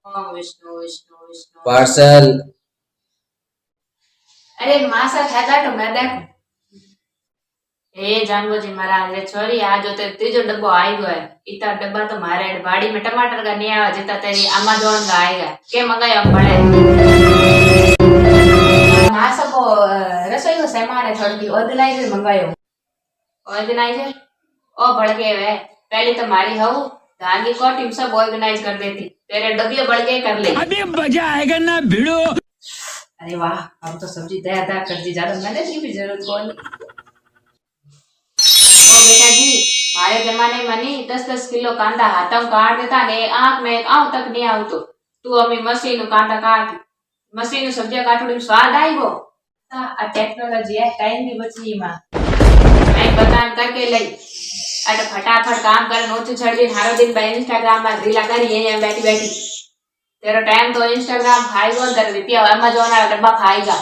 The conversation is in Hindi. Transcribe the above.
ओम विष्णु विष्णु विष्णु। पार्सल। अरे मासा खाता तो मैं देखो। ए जानवो जी महाराज रे छोरी आज तो तीजो डब्बो आई गयो है। इतना डब्बा तो मारे बाड़ी में टमाटर का नहीं आवा जितना तेरी अमेज़न का आएगा। के मंगायो हम बड़े। मासा को रसोई को सामान है थोड़ी ऑर्गेनाइजर मंगायो। ऑर्गेनाइजर ओ भड़के वे पहले तो मारी हूँ धान की कोटी में सब ऑर्गेनाइज कर देती तेरे डब्बे भड़के कर ले। अभी मजा आएगा ना भिड़ो। अरे वाह हम तो सब्जी दया दया कर दी ज्यादा मेहनत की भी जरूरत कौन। ओ बेटा जी हमारे जमाने में नहीं 10-10 किलो कांदा हाथों में काट देता ने आंख में एक आंख तक नहीं आवतो। तू अमी मशीन कांदा काट मशीन सब्जियां काटोड़ी में स्वाद आई गो। आ टेक्नोलॉजी है टाइम भी बची मां टाइम बकान करके ले अरे फटाफट काम कर नोच छड़ दी हारो दिन पे इंस्टाग्राम में रीला करी है बैठी बैठी तेरा टाइम तो इंस्टाग्राम खाएगा 10 रुपया अमेज़न वाला डब्बा खाएगा।